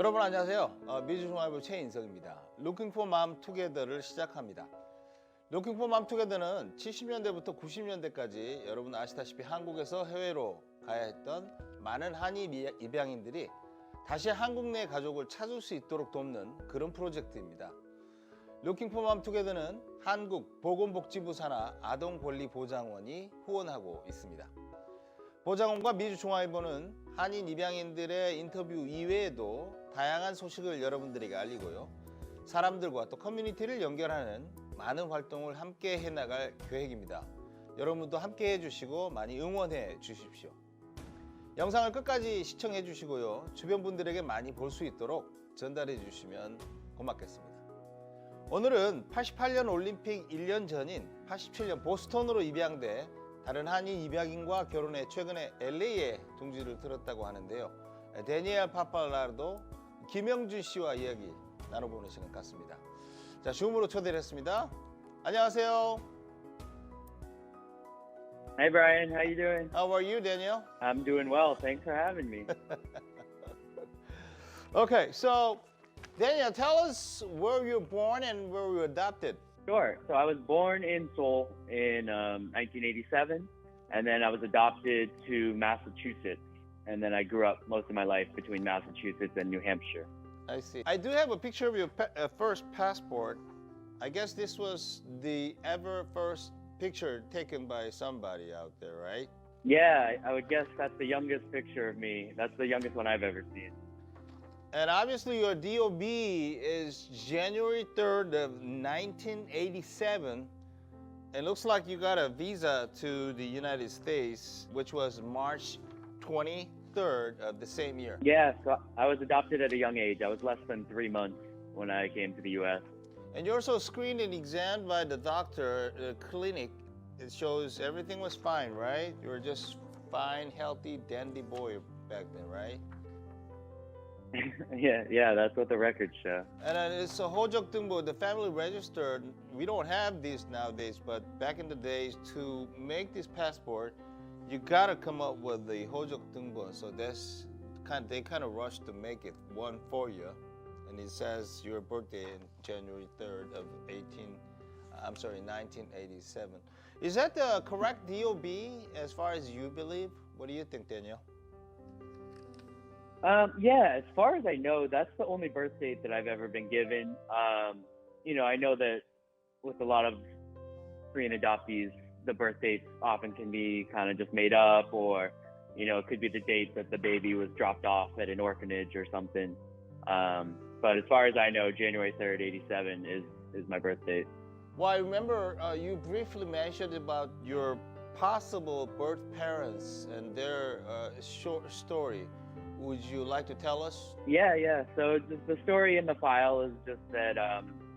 여러분 안녕하세요. 미주종합부 최인석입니다. 룩킹포맘 투게더를 시작합니다. 룩킹포맘 투게더는 70년대부터 90년대까지 여러분 아시다시피 한국에서 해외로 가야 했던 많은 한인 입양인들이 다시 한국 내 가족을 찾을 수 있도록 돕는 그런 프로젝트입니다. 룩킹포맘 투게더는 한국 보건복지부 산하 아동권리보장원이 후원하고 있습니다. 보장원과 미주종합부는 한인 입양인들의 인터뷰 이외에도 다양한 소식을 여러분들에게 알리고요. 사람들과 또 커뮤니티를 연결하는 많은 활동을 함께 해나갈 계획입니다. 여러분도 함께 해주시고 많이 응원해 주십시오. 영상을 끝까지 시청해 주시고요. 주변 분들에게 많이 볼 수 있도록 전달해 주시면 고맙겠습니다. 오늘은 88년 올림픽 1년 전인 87년 보스턴으로 입양돼 다른 한인 입양인과 결혼해 최근에 LA에 둥지를 틀었다고 하는데요. 데니엘 파팔라르도 김영준 씨와 이야기 나눠보는 시간 같습니다. 자, 줌으로 초대를 했습니다. 안녕하세요. Hey Brian, how you doing? How are you, Daniel? I'm doing well. Thanks for having me. Okay, so Daniel, tell us where you were born and where you were adopted. Sure. So I was born in Seoul in 1987, and then I was adopted to Massachusetts, and then I grew up most of my life between Massachusetts and New Hampshire. I see. I do have a picture of your first passport. I guess this was the ever first picture taken by somebody out there, right? Yeah, I would guess that's the youngest picture of me. That's the youngest one I've ever seen. And obviously your DOB is January 3rd of 1987. It looks like you got a visa to the United States, which was March 23rd of the same year. Yeah, so I was adopted at a young age. I was less than 3 months when I came to the U.S. And you're also screened and examined by the doctor, the clinic. It shows everything was fine, right? You were just fine, healthy, dandy boy back then, right? Yeah, that's what the records show. And it's a 호적등본, the family register. We don't have these nowadays, but back in the days, to make this passport, you gotta come up with the 호적등본. So that's they kind of rushed to make it one for you, and it says your birthday in January 3rd of 1987. Is that the correct DOB as far as you believe? What do you think, Daniel? Yeah, as far as I know, that's the only birth date that I've ever been given. I know that with a lot of Korean adoptees, the birth dates often can be kind of just made up, or, it could be the date that the baby was dropped off at an orphanage or something. But as far as I know, January 3rd, 87 is my birth date. Well, I remember you briefly mentioned about your possible birth parents and their short story. Would you like to tell us? Yeah. So the story in the file is just that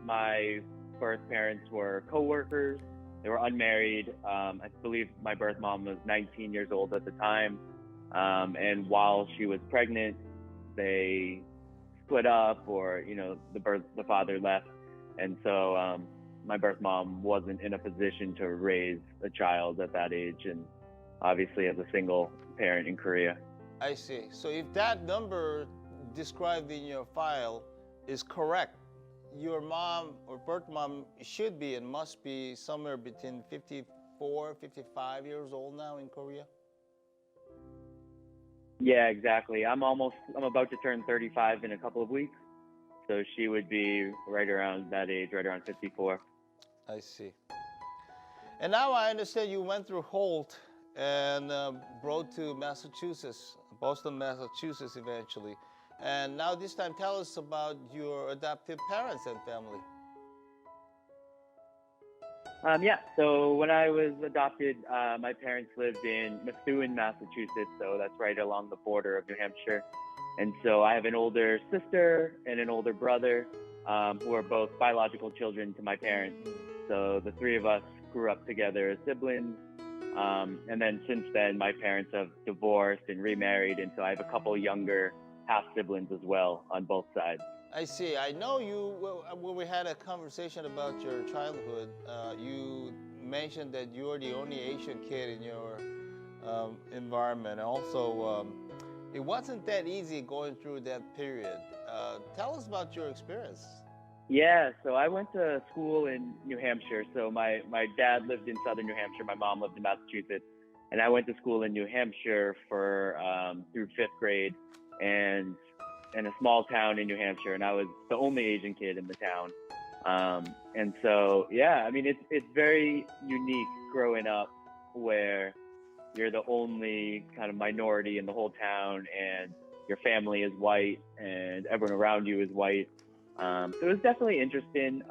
my birth parents were co-workers. They were unmarried. I believe my birth mom was 19 years old at the time. And while she was pregnant, they split up, or, the father left. And so my birth mom wasn't in a position to raise a child at that age, and obviously as a single parent in Korea. I see. So if that number described in your file is correct, your mom or birth mom should be and must be somewhere between 54, 55 years old now in Korea? Yeah, exactly. I'm about to turn 35 in a couple of weeks. So she would be right around that age, right around 54. I see. And now I understand you went through Holt and brought to Massachusetts, Boston, Massachusetts eventually. And now this time tell us about your adoptive parents and family. So when I was adopted, my parents lived in Methuen, Massachusetts, so that's right along the border of New Hampshire. And so I have an older sister and an older brother who are both biological children to my parents. So the three of us grew up together as siblings. And then since then, my parents have divorced and remarried, and so I have a couple younger half-siblings as well on both sides. I see. I know when we had a conversation about your childhood, you mentioned that you were the only Asian kid in your environment. Also, it wasn't that easy going through that period. Tell us about your experience. Yeah, so I went to school in New Hampshire. So my dad lived in southern New Hampshire. My mom lived in Massachusetts. And I went to school in New Hampshire for through 5th grade and in a small town in New Hampshire. And I was the only Asian kid in the town. And so, yeah, I mean, it's very unique growing up where you're the only kind of minority in the whole town and your family is white and everyone around you is white. So it was definitely interesting.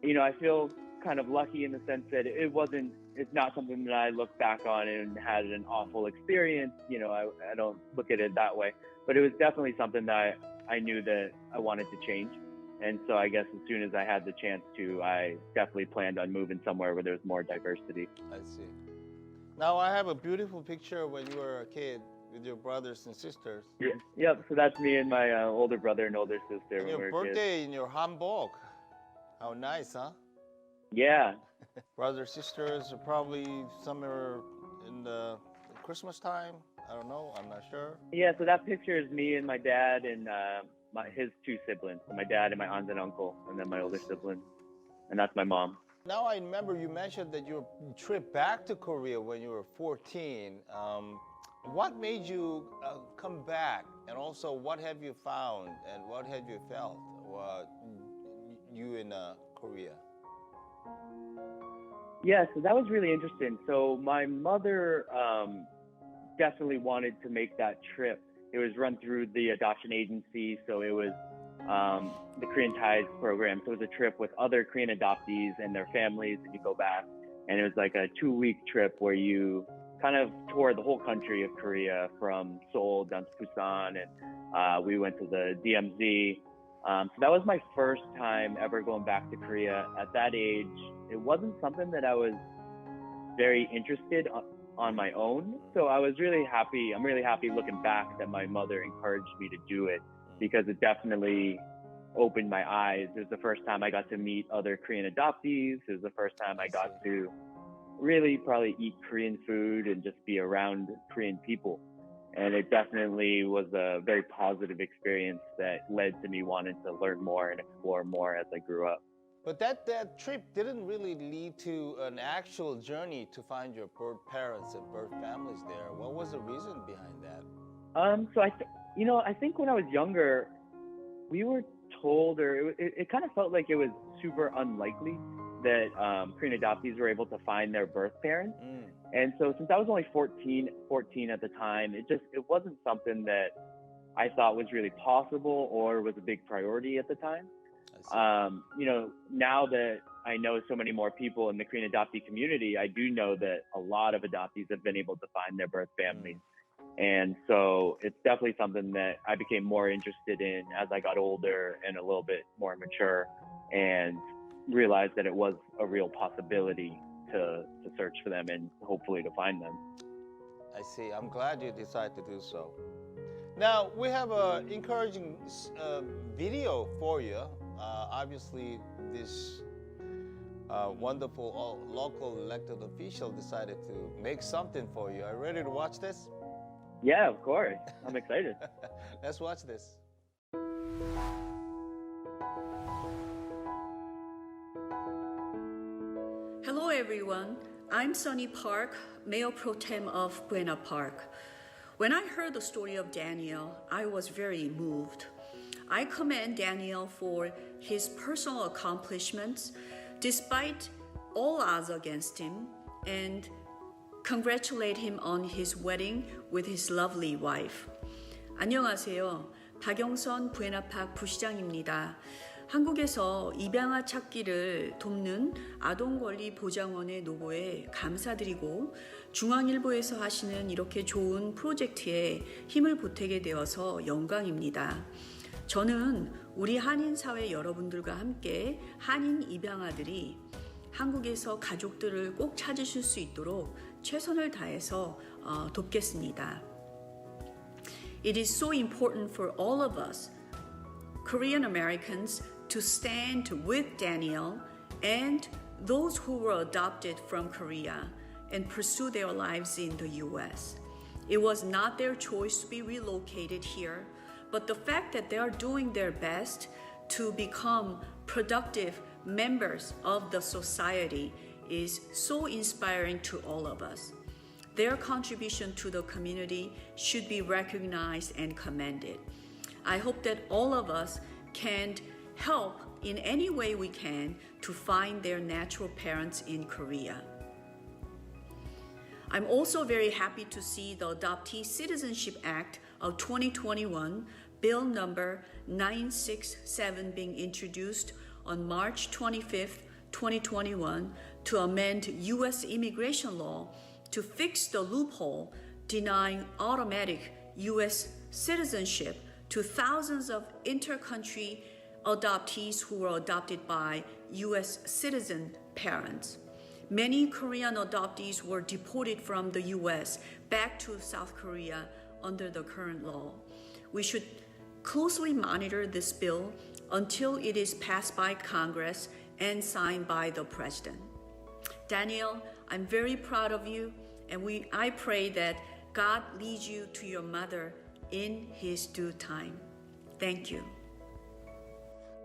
You know, I feel kind of lucky in the sense that it's not something that I look back on and had an awful experience. You know, I don't look at it that way, but it was definitely something that I knew that I wanted to change. And so I guess as soon as I had the chance to, I definitely planned on moving somewhere where there's more diversity. I see. Now I have a beautiful picture when you were a kid with your brothers and sisters. Yeah, yep. So that's me and my older brother and older sister. And when we your were kids. birthday in your hanbok. How nice, huh? Yeah. Brothers, sisters, probably somewhere in the Christmas time. I don't know. I'm not sure. Yeah. So that picture is me and my dad and his 2 siblings. So my dad and my aunt and uncle, and then my older sibling, and that's my mom. Now I remember you mentioned that your trip back to Korea when you were 14. What made you come back, and also what have you found, and what have you felt? You in Korea? Yeah, so that was really interesting. So my mother definitely wanted to make that trip. It was run through the adoption agency, so it was the Korean Ties program. So it was a trip with other Korean adoptees and their families, and you go back. And it was like a 2-week trip where you kind of toured the whole country of Korea from Seoul down to Busan, and we went to the DMZ. So that was my first time ever going back to Korea. At that age, it wasn't something that I was very interested on my own. So I was really happy. I'm really happy looking back that my mother encouraged me to do it, because it definitely opened my eyes. It was the first time I got to meet other Korean adoptees. It was the first time I got to really probably eat Korean food and just be around Korean people. And it definitely was a very positive experience that led to me wanting to learn more and explore more as I grew up. But that trip didn't really lead to an actual journey to find your birth parents and birth families there. What was the reason behind that? So I think when I was younger, we were told, or it kind of felt like it was super unlikely that Korean adoptees were able to find their birth parents. And so since I was only 14 at the time, it wasn't something that I thought was really possible or was a big priority at the time. You know, now that I know so many more people in the Korean adoptee community, I do know that a lot of adoptees have been able to find their birth families. And so it's definitely something that I became more interested in as I got older and a little bit more mature, and realized that it was a real possibility to search for them and hopefully to find them. I see. I'm glad you decided to do so. Now, we have an encouraging video for you. Obviously, this wonderful local elected official decided to make something for you. Are you ready to watch this? Yeah, of course. I'm excited. Let's watch this. Hello everyone, I'm Sunny Park, Mayor Pro Tem of Buena Park. When I heard the story of Daniel, I was very moved. I commend Daniel for his personal accomplishments despite all odds against him, and congratulate him on his wedding with his lovely wife. 안녕하세요. 박영선 부에나파크 부시장입니다. 한국에서 입양아 찾기를 돕는 아동권리보장원의 노고에 감사드리고 중앙일보에서 하시는 이렇게 좋은 프로젝트에 힘을 보태게 되어서 영광입니다. 저는 우리 한인사회 여러분들과 함께 한인 입양아들이 한국에서 가족들을 꼭 찾으실 수 있도록 최선을 다해서 돕겠습니다. It is so important for all of us, Korean Americans, to stand with Daniel and those who were adopted from Korea and pursue their lives in the U.S. It was not their choice to be relocated here, but the fact that they are doing their best to become productive members of the society is so inspiring to all of us. Their contribution to the community should be recognized and commended. I hope that all of us can help in any way we can to find their natural parents in Korea. I'm also very happy to see the Adoptee Citizenship Act of 2021, Bill number 967, being introduced on March 25th, 2021, to amend U.S. immigration law to fix the loophole denying automatic U.S. citizenship to thousands of inter-country adoptees who were adopted by U.S. citizen parents. Many Korean adoptees were deported from the U.S. back to South Korea under the current law. We should closely monitor this bill until it is passed by Congress and signed by the President. Daniel, I'm very proud of you, and I pray that God leads you to your mother in His due time. Thank you.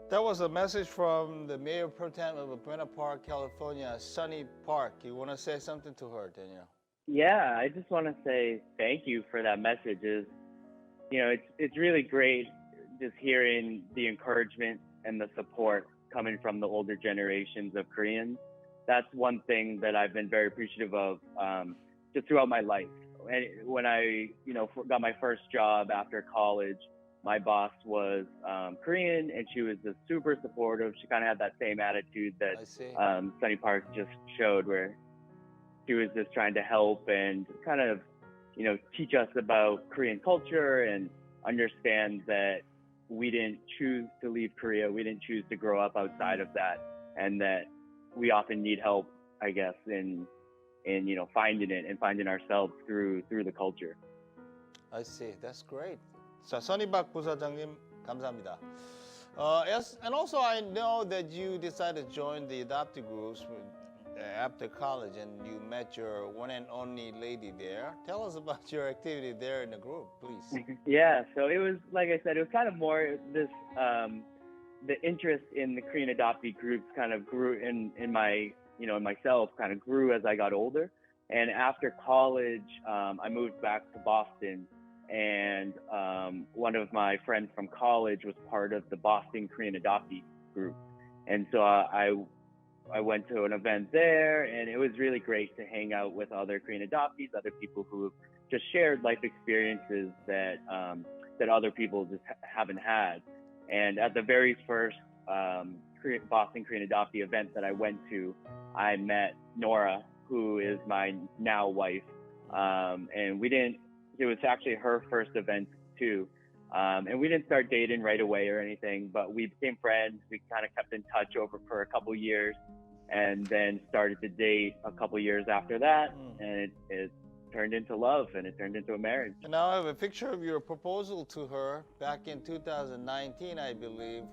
That was a message from the Mayor Pro Tem of Buena Park, California, Sonny Park. You want to say something to her, Daniel? Yeah, I just want to say thank you for that message. It's really great just hearing the encouragement and the support coming from the older generations of Koreans. That's one thing that I've been very appreciative of just throughout my life. And when I, got my first job after college, my boss was Korean, and she was just super supportive. She kind of had that same attitude that Sonny Park just showed, where she was just trying to help and kind of, teach us about Korean culture and understand that we didn't choose to leave Korea. We didn't choose to grow up outside of that, and that we often need help, I guess, in finding it and finding ourselves through the culture. I see. That's great. 자, 선희박 부사장님 감사합니다. Yes, and also I know that you decided to join the adoptee groups after college, and you met your one and only lady there. Tell us about your activity there in the group, please. Yeah, so it was, like I said, it was kind of more this, the interest in the Korean adoptee groups kind of grew in my, in myself, kind of grew as I got older. And after college, I moved back to Boston, and one of my friends from college was part of the Boston Korean adoptee group. And so I went to an event there, and it was really great to hang out with other Korean adoptees, other people who just shared life experiences that other people just haven't had. And at the very first Boston Korean adoptee event that I went to, I met Nora, who is my now wife. And it was actually her first event too. And we didn't start dating right away or anything, but we became friends. We kind of kept in touch for a couple years, and then started to date a couple years after that. And it turned into love, and it turned into a marriage. And now I have a picture of your proposal to her back in 2019, I believe.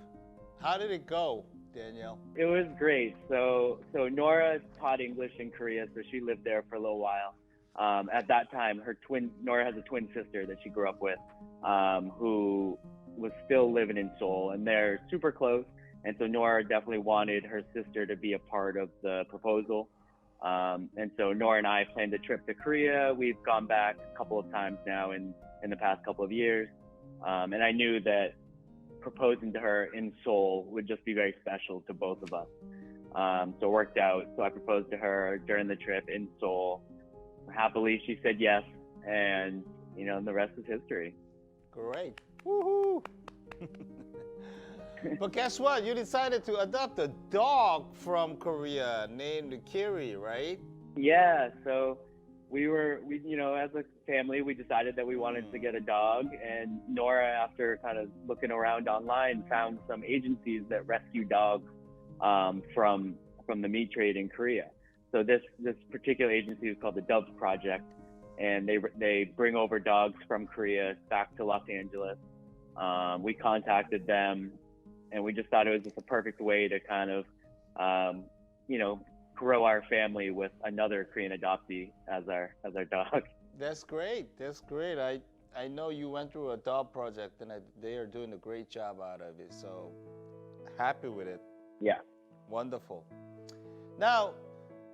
How did it go, Daniel? It was great. So Nora taught English in Korea, so she lived there for a little while. At that time, Nora has a twin sister that she grew up with, who was still living in Seoul, and they're super close. And so Nora definitely wanted her sister to be a part of the proposal. And so Nora and I planned a trip to Korea. We've gone back a couple of times now in the past couple of years. And I knew that proposing to her in Seoul would just be very special to both of us. So it worked out. So I proposed to her during the trip in Seoul. Happily, she said yes, and the rest is history. Great. Woohoo! But guess what? You decided to adopt a dog from Korea named Kiri, right? Yeah, so we as a family, we decided that we wanted to get a dog, and Nora, after kind of looking around online, found some agencies that rescue dogs from the meat trade in Korea. So this particular agency is called the Dove Project, and they bring over dogs from Korea back to Los Angeles. We contacted them, and we just thought it was just a perfect way to kind of, grow our family with another Korean adoptee as our dog. That's great. That's great. I know you went through a dog project, and they are doing a great job out of it. So happy with it. Yeah. Wonderful. Now,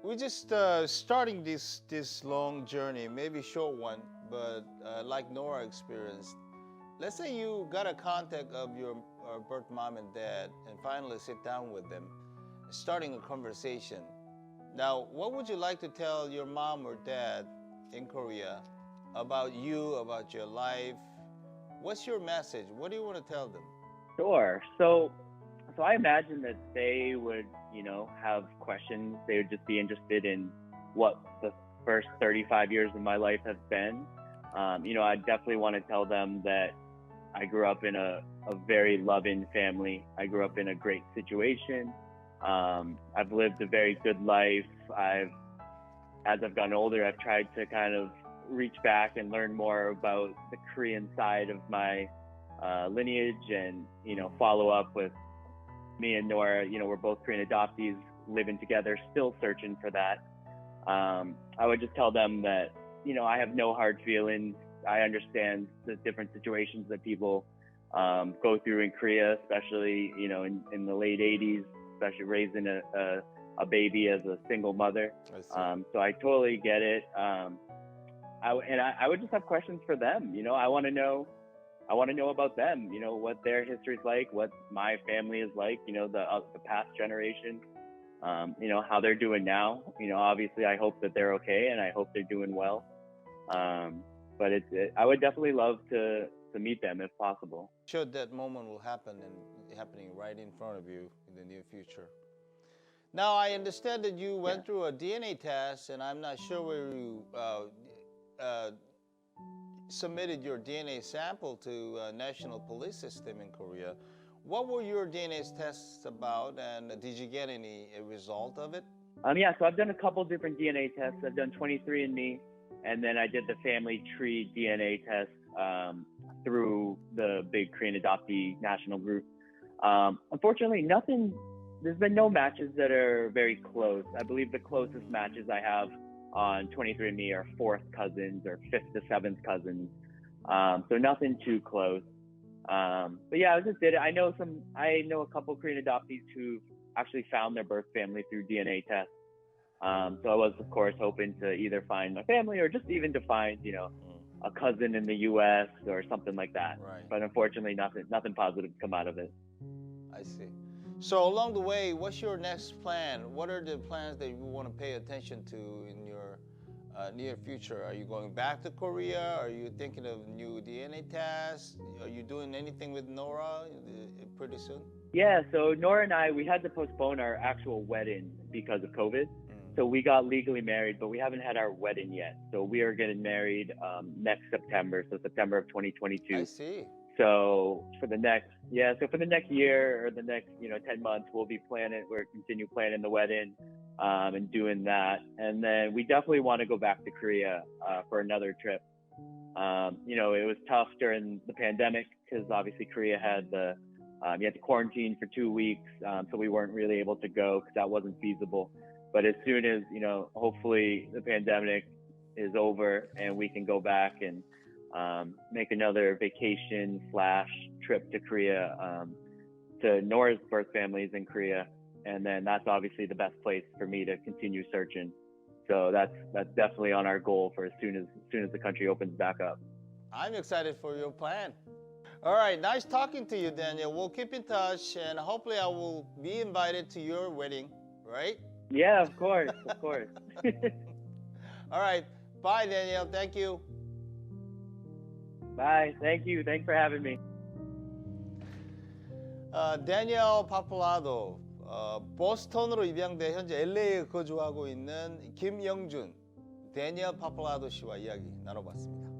we're just starting this long journey, maybe short one, but like Nora experienced. Let's say you got a contact of your birth mom and dad, and finally sit down with them, starting a conversation. Now, what would you like to tell your mom or dad in Korea about you, about your life? What's your message? What do you want to tell them? Sure. So I imagine that they would, have questions. They would just be interested in what the first 35 years of my life have been. I definitely want to tell them that I grew up in a very loving family. I grew up in a great situation. I've lived a very good life. As I've gotten older, I've tried to kind of reach back and learn more about the Korean side of my lineage and, follow up with me and Nora. We're both Korean adoptees living together, still searching for that. I would just tell them that, I have no hard feelings. I understand the different situations that people go through in Korea, especially, in the late 80s, especially raising a baby as a single mother. So I totally get it. I would just have questions for them. I want to know about them, what their history is like, what my family is like, the past generation, how they're doing now. Obviously I hope that they're okay, and I hope they're doing well. But I would definitely love to meet them if possible. Sure, that moment will happen and happening right in front of you in the near future. Now, I understand that you went through a DNA test, and I'm not sure where you submitted your DNA sample to National Police System in Korea. What were your DNA tests about, and did you get any result of it? So I've done a couple different DNA tests. I've done 23andMe, and then I did the family tree DNA test through the big Korean adoptee national group. Unfortunately, there's been no matches that are very close. I believe the closest matches I have on 23andMe are 4th cousins or 5th to 7th cousins. So nothing too close. But yeah, I just did it. I know a couple Korean adoptees who actually found their birth family through DNA tests. So I was, of course, hoping to either find my family or just even to find, a cousin in the U.S. or something like that. Right. But unfortunately, nothing positive come out of it. I see. So along the way, what's your next plan? What are the plans that you want to pay attention to in your near future? Are you going back to Korea? Are you thinking of new DNA tests? Are you doing anything with Nora pretty soon? Yeah, so Nora and I, we had to postpone our actual wedding because of COVID. So we got legally married, but we haven't had our wedding yet. So we are getting married next September, so September of 2022. I see. So for the next year or the next 10 months, we'll continue planning the wedding and doing that. And then we definitely want to go back to Korea for another trip. It was tough during the pandemic because obviously Korea had you had to quarantine for 2 weeks, so we weren't really able to go because that wasn't feasible. But as soon as hopefully the pandemic is over and we can go back and make another vacation / trip to Korea, to Nora's birth families in Korea, and then that's obviously the best place for me to continue searching. So that's definitely on our goal for as soon as the country opens back up. I'm excited for your plan. All right, nice talking to you, Daniel. We'll keep in touch, and hopefully I will be invited to your wedding, right? Yeah, of course, of course. All right, bye, Daniel. Thank you. Bye. Thank you. Thanks for having me. 다니엘 파플라도 보스턴으로 입양돼 현재 LA에 거주하고 있는 김영준, 다니엘 파플라도 씨와 이야기 나눠봤습니다.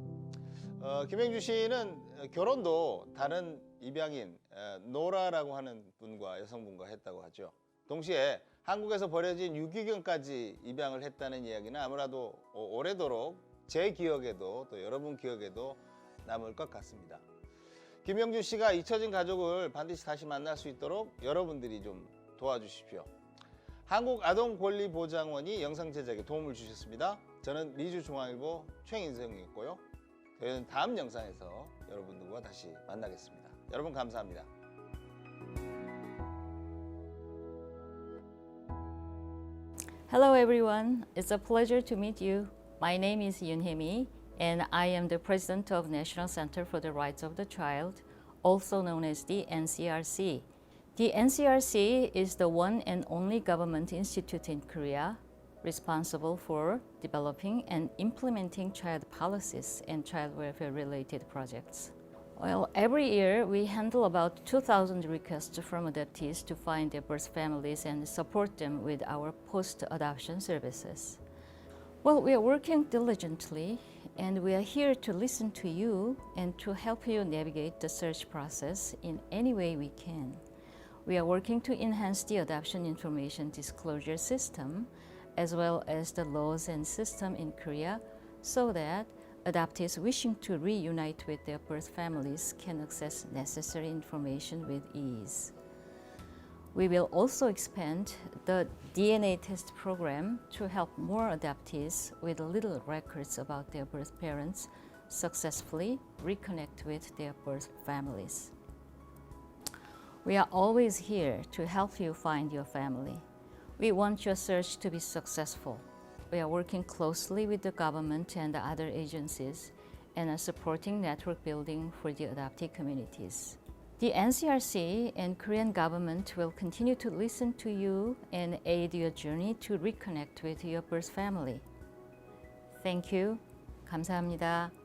김영준 씨는 결혼도 다른 입양인 노라라고 하는 분과 여성분과 했다고 하죠. 동시에 한국에서 벌어진 유기견까지 입양을 했다는 이야기는 아무래도 오래도록 제 기억에도 또 여러분 기억에도 남을 것 같습니다. 김영준 씨가 잊혀진 가족을 반드시 다시 만날 수 있도록 여러분들이 좀 도와주십시오. 한국 아동권리보장원이 영상 제작에 도움을 주셨습니다. 저는 리주중앙일보 최인성이었고요. 저희는 다음 영상에서 여러분들과 다시 만나겠습니다. 여러분 감사합니다. Hello everyone, it's a pleasure to meet you. My name is Yoonhemi and I am the president of National Center for the Rights of the Child, also known as the NCRC. The NCRC is the one and only government institute in Korea responsible for developing and implementing child policies and child welfare related projects. Well, every year we handle about 2,000 requests from adoptees to find their birth families and support them with our post-adoption services. Well, we are working diligently and we are here to listen to you and to help you navigate the search process in any way we can. We are working to enhance the adoption information disclosure system as well as the laws and system in Korea so that adoptees wishing to reunite with their birth families can access necessary information with ease. We will also expand the DNA test program to help more adoptees with little records about their birth parents successfully reconnect with their birth families. We are always here to help you find your family. We want your search to be successful. We are working closely with the government and the other agencies and are supporting network building for the adoptee communities. The NCRC and Korean government will continue to listen to you and aid your journey to reconnect with your birth family. Thank you. 감사합니다.